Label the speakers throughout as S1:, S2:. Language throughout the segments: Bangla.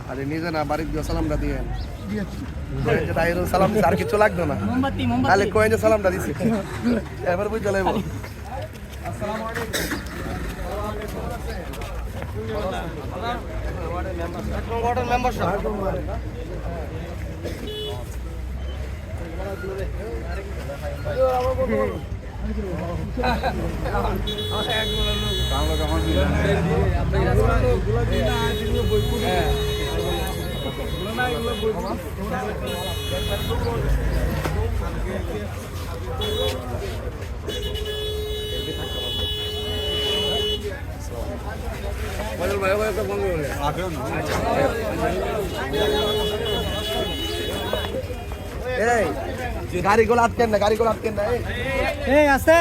S1: আরে নিজে না বাড়ির দিয়ে সালামটা দিয়ে সালাম আর কিছু লাগতো না তাহলে কয়ে যে সালামটা দিছি এবার বুঝতে লাগবো। আসসালামু আলাইকুম। গাড়িগুলো আটকেন না, গাড়িগুলো আটকেন না।
S2: এই আছে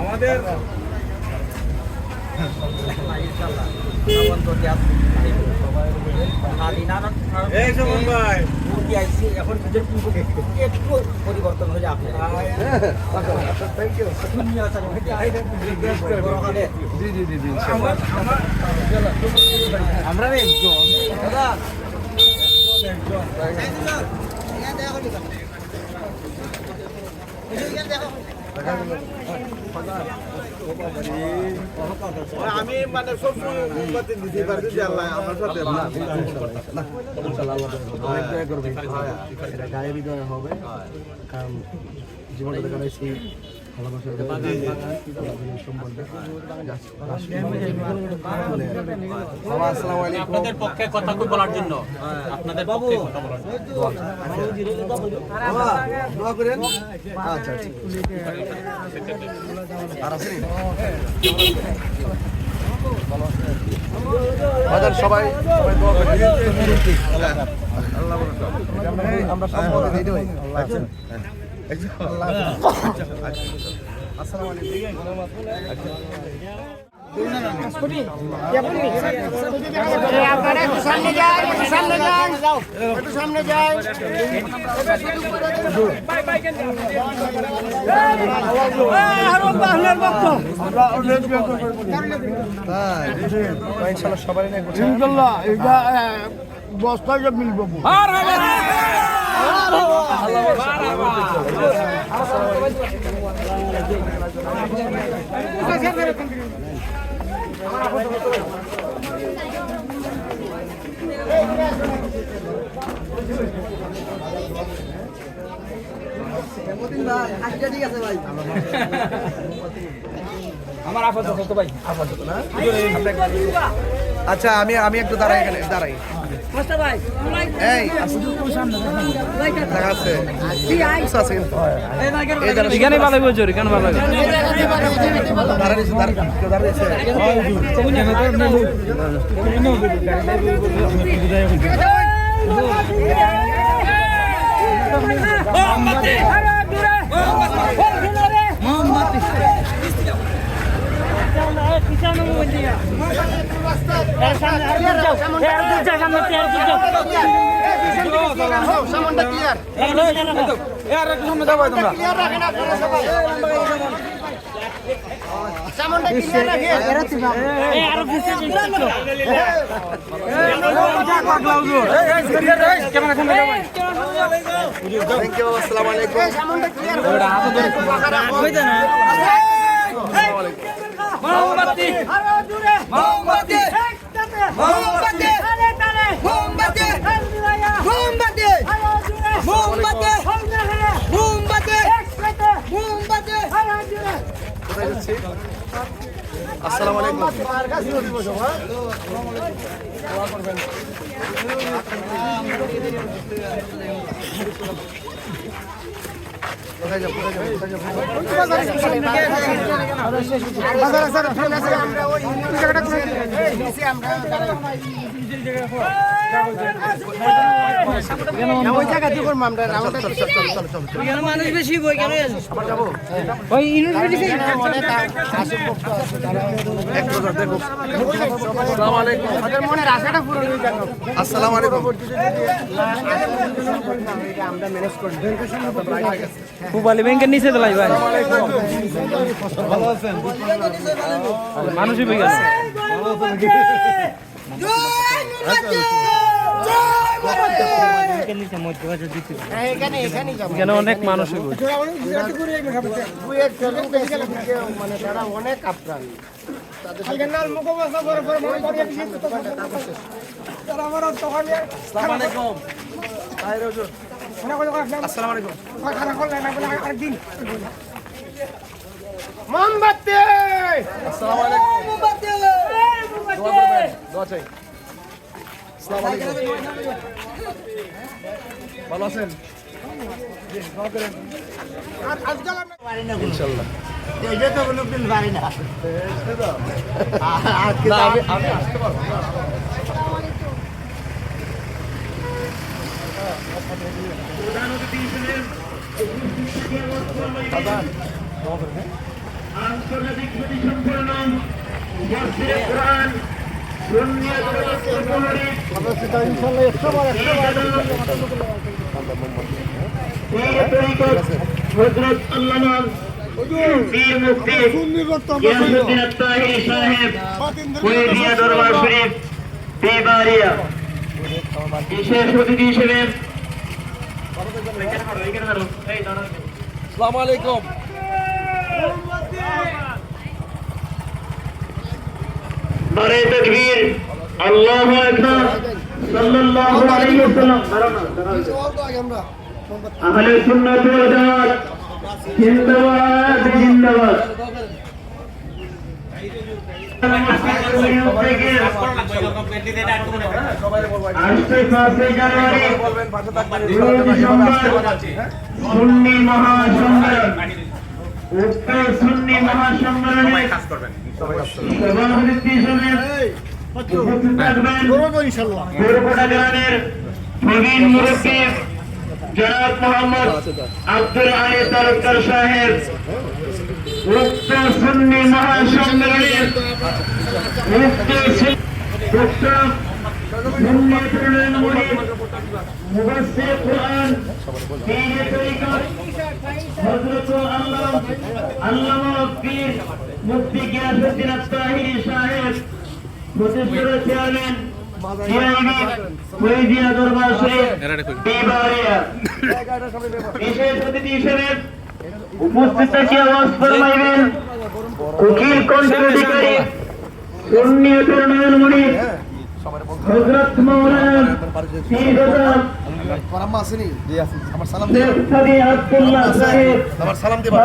S1: আমাদের
S2: পরিবর্তন হয়ে যাবে। আমরা
S1: আমি মানে সবসময় মোমবাতি দিতে পারি যে আল্লাহ আমার সাথে গায়ে বিজয় হবে, কারণ জীবনটা কাটাইছি
S3: আপনাদের পক্ষে কথা বলার জন্য আপনাদের পক্ষে কথা বলার জন্য
S1: দোয়া করেন। আচ্ছা আর সবাই দোয়া করেন। আমরা সব আসসালামু সবাই
S2: বস্তায় মিলবো।
S3: আমার আপাতত তো ভাই
S1: আপাতত না। আচ্ছা আমি একটু দাঁড়াই, এখানে দাঁড়াই। এই দেখা আছে
S3: এখানে ভালো বলছো, এখানে ভালো
S1: আসসালামু আলাইকুম। কোথায় যাবো? আমরা
S2: ওই জায়গা দিয়ে করব আমরা রাউন্ডটা কেন মানুষ বেশি বই কেন আবার যাব ওই ইউনিভার্সিটি অনেক আসে
S1: দেখো আসসালামু আলাইকুম
S2: আমাদের মনের আশাটা পূরণ হয়ে যাবে
S1: আসসালামু আলাইকুম
S2: আমরা ম্যানেজ করব
S4: পুবালি ব্যাংকের নিচে দলাই ভাই
S1: ভালো আছেন
S4: মানুষই বই গেল
S2: এখানে যাব
S4: এখানে অনেক মানুষই বই
S2: মানে তারা অনেক আপ্রাণ
S1: আসসালামু আলাইকুম তাহির হুজুর আসসালামু আলাইকুম
S2: মোমবাতি
S1: আসসালামু আলাইকুম দোয়া করবেন দোয়া চাই আসসালামু আলাইকুম ভালো আছেন জি দোয়া করেন ইনশাআল্লাহ
S2: এটা তো কোনো দিন পারি না
S1: না আমি আসতে পারবো
S5: আন্তর্জাতিক প্রতিসম্পন্ন মসজিদে কোরআন হযরত আল্লামা পীর মুফতি গিয়াসউদ্দিন আত-তাহিরি সাহেব কুয়েতিয়া দরবার শরীফ দেবারিয়া বিশেষ অতিথি হিসেবে
S1: আসসালামু আলাইকুম
S5: নারে তাকবীর আল্লাহু আকবার সাল্লাল্লাহু আলাইহি ওয়াসাল্লাম আহলে সুন্নাত ওয়াল জামাত জিন্দাবাদ জিন্দাবাদ আজকে 5 জানুয়ারি
S1: বলবেন পাশে থাকবেন
S5: সুন্নি মহাসম্মেলন উক্ত সুন্নি মহাসম্মেলনে সভাপতি হিসেবে উপস্থিত থাকবেন বরকোটা গ্রামের প্রবীণ মুরব্বী জনাব মোহাম্মদ আব্দুল আলী তালুকদার সাহেব উক্ত সুন্নি মহাসম্মেলনের মুফাসসির কুরআন পীর তরিকত হযরত আল্লামা পীর মুফতি গিয়াসউদ্দিন আত-তাহিরি সাহেব প্রতিষ্ঠাতা চেয়ারম্যান কুয়েতিয়া দরবার শরীফ দেবারিয়া বিশেষ অতিথি হিসেবে উপস্থিত থেকে আওয়াজ ফরমাইবেন উকিল কণ্ঠ অধিকারী সুন্নিয়তের নয়নমণি হযরত মাওলানা পীরজাদা
S1: আম্মা আসেনি জি আছি আমার সালাম দিবেন
S5: মুফতি আব্দুল্লাহ সাহেব
S1: আমার সালাম দিবেন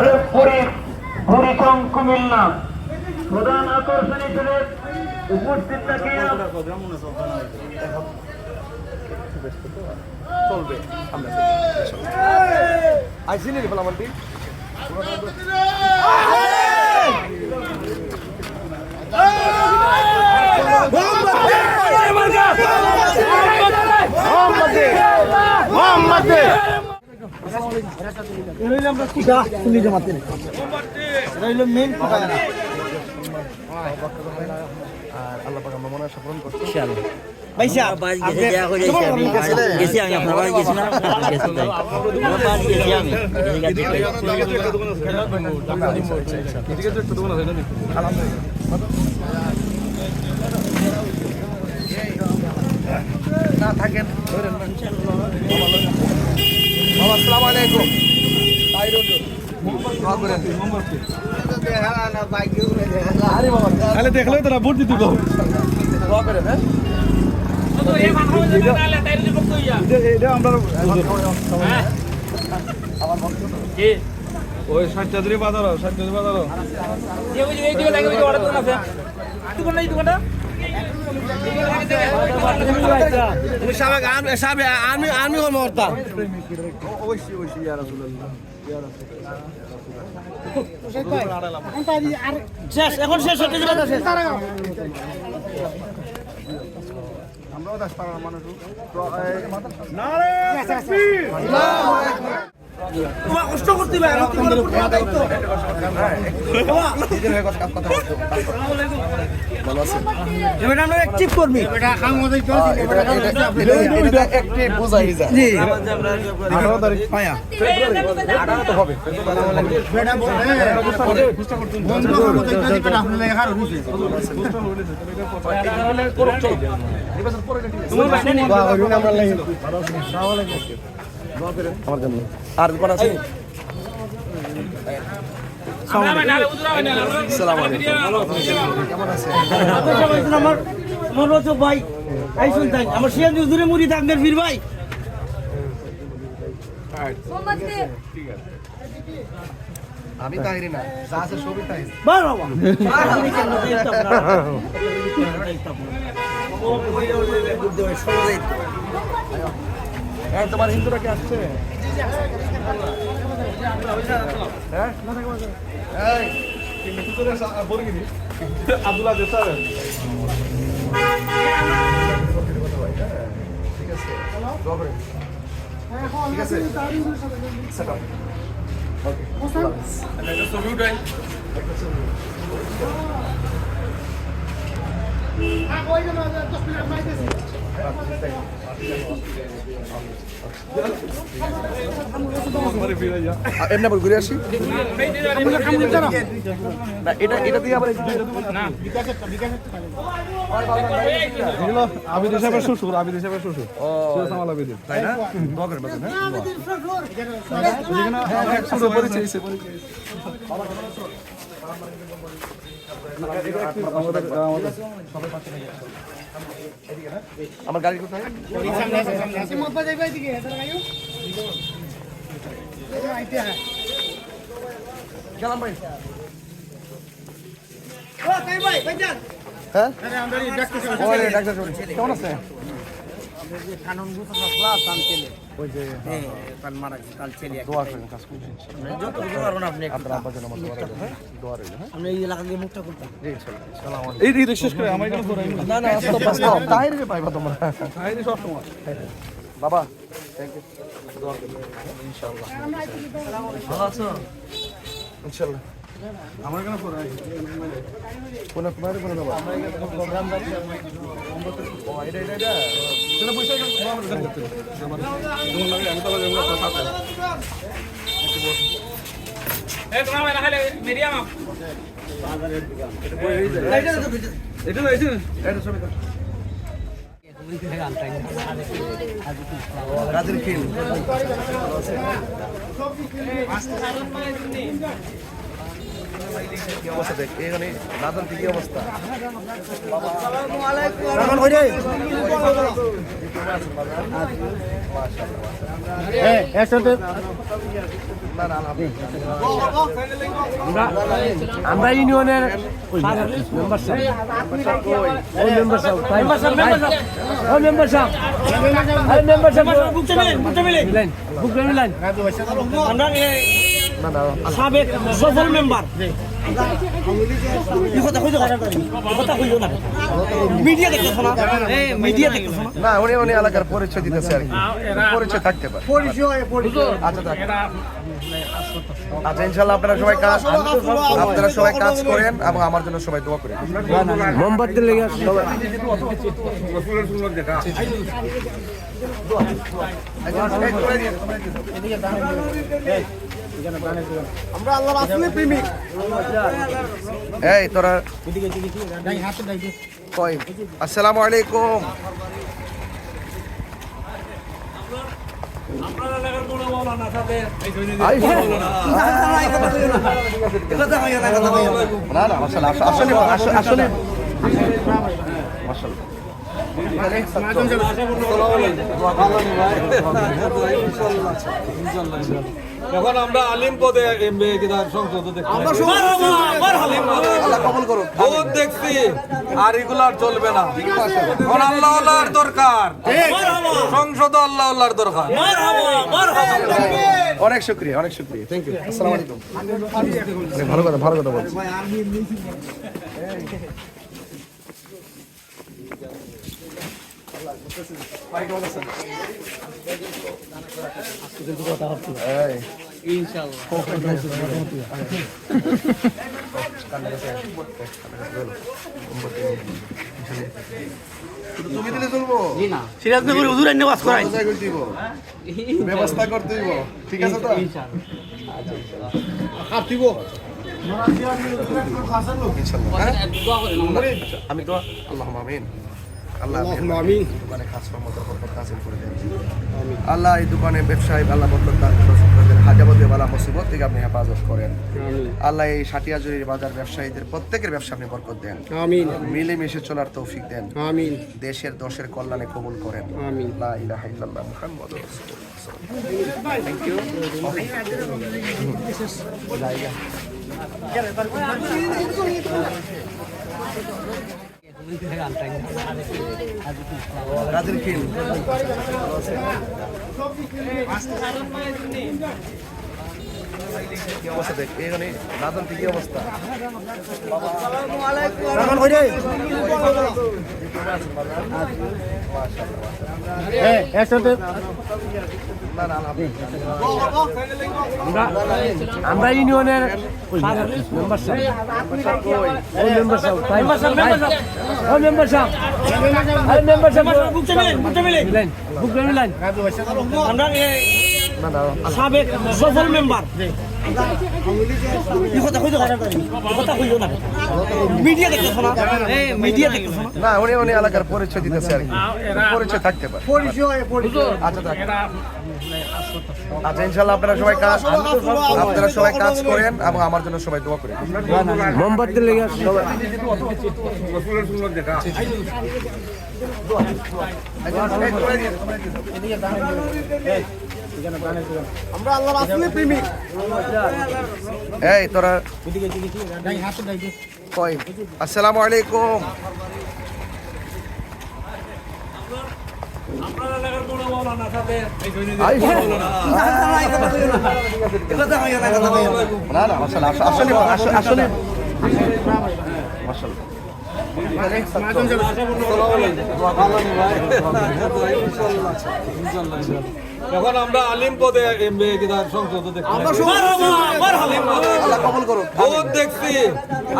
S5: হরিকম কুমিল্লা প্রধান আকর্ষণ হিসেবে উপস্থিত থেকে
S1: চলবে আমরা আইসিনি রে ফলামন্টি আল্লাহ পাক আমরা মনে আশা পূরণ করছি
S2: ভাইসা
S6: গেছি আমি আপনার বাড়ি গেছি না গেছি তাই আমার বাড়ি গেছি আমি
S1: না থাকেন ধরেন না বাবা আসসালামু আলাইকুম তাহির হুজুর দোয়া করেন আরে বাবা তাহলে দেখলে তোরা ভোট দিতে গো দোয়া করেন হ্যাঁ এটা আমরা ওই 60 ধরে বাজারও 60 ধরে বাজারও আমি মরতা অবশ্যই অবশ্যই ইয়া রাসূলুল্লাহ ইয়া রাসূলুল্লাহ
S2: শেষ এখন শেষ হতে যাবে
S1: আমরাও দাসপাড়ার মানুষ
S2: কষ্ট করতে হবে
S1: ভালো আছে
S2: এবারে আমরা অ্যাক্টিভ কর্মী
S1: একটি বোঝাই যায়
S2: জি
S1: 18 তারিখ পায়া তো হবে আমার জন্য আর কোন আছে আসসালামু আলাইকুম কেমন আছেন
S2: আমার রচক ভাই এই শুনতেন আমার সিয়াজ হুজুরে মুরিদ আপনার বীর ভাই
S1: আমি তাহিরি না যা আছে সবই তাহিরি
S2: বাহ বাবা
S1: তোমার হিন্দুরা কি আসছে আব্দুল্লাহ ঠিক আছে ঠিক আছে এমনি আবার ঘুরে আসি না এটা এটা দিয়ে আবার
S7: আবিদ হিসাবে শ্বশুর আবিদ হিসাবে শ্বশুর
S1: তাই না দোয়া করেন বাবা, হ্যাঁ ছোট পরিচয় হইছে, পরিচয় হইছে। আমার গাড়ি কোথায় গেলাম ভাই হ্যাঁ ওরে ডাক্তার কেমন আছে দোয়া করেন কাজ করছি আপনার আব্বার জন্য আমার দোয়া রইল, হ্যাঁ দোয়া রইল, হ্যাঁ
S2: আমরা এই এলাকা দিয়ে মুক্ত করতাম
S1: জি ইনশাআল্লাহ সালাম আলাইকুম
S7: এই ঈদ শেষ করে আমার এখানে পড়াই
S1: না না আস্তে আস্তে তাইরে পাইবা তোমরা
S7: আইনি সব সময়
S1: বাবা থ্যাংক ইউ দোয়া করবেন ইনশাআল্লাহ ভালো আছো ইনশাআল্লাহ
S7: আমার এখানে পড়াই
S1: কোন তোমার কোন বাবা আমরা এখানে প্রোগ্রাম রাখছি ও এটা এটা এটা
S7: চলো পয়সা আমার কাছে করতে আমার দোন লাগে আমি তো এগুলো সাথে এটা না
S1: এটা ছবি দাও কাজের খিল কি অবস্থা দেখ এখানে রাজন কি অবস্থা না না
S2: আমরা ইউনিয়নের সাবেক সফল মেম্বার মিডিয়া দেখতেছো না মিডিয়া দেখতেছো না
S1: না উনি উনি এলাকার পরিচয় দিতেছে আর কি পরিচয় থাকতে পারে আচ্ছা থাক আচ্ছা ইনশাআল্লাহ আপনারা সবাই কাজ করেন এবং আমার জন্য সবাই দোয়া করেন
S2: মোমবাতি লেগে সবাই আমরা আল্লাহর রাসূলের প্রেমিক
S1: এই তোরা কই আসসালামু আলাইকুম না না আসলে আসলে
S7: এখন আমরা আলিম পদে সংসদ
S1: আল্লাহ কবুল করুন
S7: বহুত দেখছি আর এগুলার চলবে না এখন আল্লাহ আল্লাহর দরকার সংসদ আল্লাহ আল্লাহর দরকার
S1: অনেক শুকরিয়া থ্যাংক ইউ আসসালামু আলাইকুম ভালো কথা বলছি তুমি দিলে চলবো
S2: সিরাজনগর হুজুর এনে ওয়াজ করাই
S1: কোথায় করতে দিব? ব্যবস্থা করতে দিব, ঠিক আছে তো? ইনশাআল্লাহ, হ্যাঁ? আমি তো আল্লাহুম্মা আমিন। আল্লাহ আমিন। দোকানে খাস রহমতের বরকত নাযিল করে দেন। আল্লাহ এই দোকানে ব্যবসায়ী আল্লাহ বরকত দান করেন, হাজাবতে বালা মুসিবত থেকে আপনি হেফাজত করেন। আল্লাহ এই সাটিয়াজুরির বাজার ব্যবসায়ীদের প্রত্যেকের ব্যবসা আপনি বরকত দেন। আমিন। মিলেমিশে চলার তৌফিক দেন। আমিন। দেশের দশের কল্যাণে কবুল করেন। আমিন। লা ইলাহা ইল্লাল্লাহ মুহাম্মাদুর রাসূলুল্লাহ। Thank you. কাদের খিল কি অবস্থা দেখ এখানে রাজন কি অবস্থা
S2: আমরা ইউনিয়নের সাবেক সফল মেম্বার
S1: না উনি উনি এলাকার পরিচয় দিতেছে আর কি পরিচয় থাকতে পারে আচ্ছা থাক আচ্ছা ইনশাআল্লাহ আপনারা সবাই কাজ করেন এবং আমার জন্য সবাই দোয়া করেন
S2: মোমবাতি লেগে সবাই আমরা আল্লাহর রাসূলের প্রেমিক
S1: এই তোরা কই আসসালামু আলাইকুম না না আসলে মাশাআল্লাহ
S7: এখন আমরা আলিম পদে সংসদ দেখছি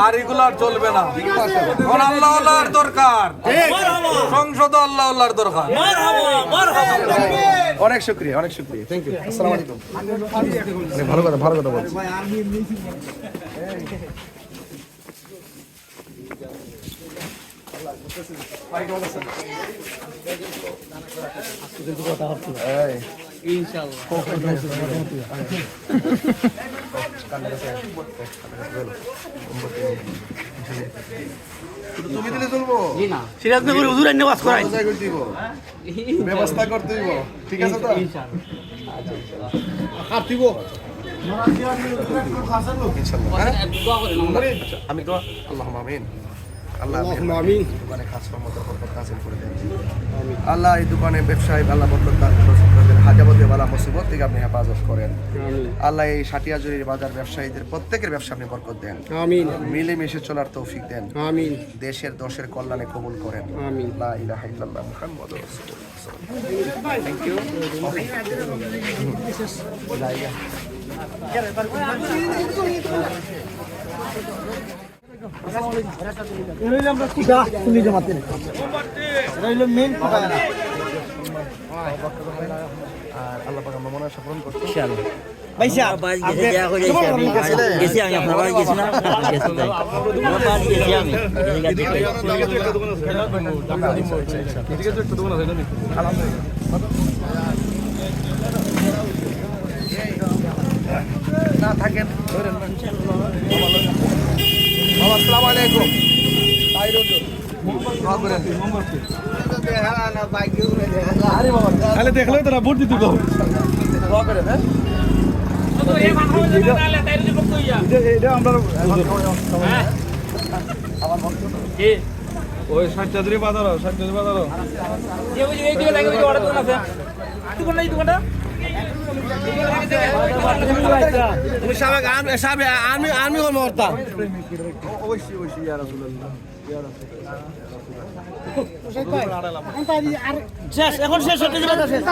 S7: আর এগুলার চলবে না। এখন আল্লাহর দরকার, সংসদ আল্লাহর দরকার।
S1: অনেক শুকরিয়া থ্যাংক ইউ আসসালামু আলাইকুম ভালো কথা বলছি তুমি দিলে চলবো
S2: সিরাজনগর হুজুর এনে ওয়াজ করাই
S1: কোথায় করতে দিব? ব্যবস্থা করতে দিব, ঠিক আছে তো? ইনশাআল্লাহ, হ্যাঁ? আমি তো আল্লাহুম্মা আমিন। আল্লাহ আমিন। দোকানে খাস রহমতের বরকত নাযিল করে দেন। আল্লাহ এই দোকানে ব্যবসায়ী আল্লাহ বরকত দান করেন, হাজাবতে বালা মুসিবত থেকে আপনি হেফাজত করেন। আল্লাহ এই সাটিয়াজুরির বাজার ব্যবসায়ীদের প্রত্যেকের ব্যবসা আপনি বরকত দেন। আমিন। মিলেমিশে চলার তৌফিক দেন। আমিন। দেশের দশের কল্যাণে কবুল করেন। আমিন। লা ইলাহা ইল্লাল্লাহ মুহাম্মাদুর রাসূলুল্লাহ। Thank you. আর আল্লাহ পাক আমরা মনে আশা পূরণ করছি ইনশাআল্লাহ।
S2: ভাইসা
S6: গেছি আমি আপনার বাড়ি গেছি না গেছি তাই আমার বাড়ি গেছি আমি
S1: না থাকেন ধরেন না আসসালামু আলাইকুম
S4: তাহলে দেখলে তোরা ভোট দিতে গো
S1: দোয়া করেন হ্যাঁ এটা আমরা আমার ভক্ত
S4: ওই 60 বাজার
S2: আমি
S1: অবশ্যই ইয়া রাসূলুল্লাহ
S2: শেষ এখন শেষ হতে যাবে শেষ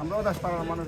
S1: আমরাও 10 পাড়ার মানুষ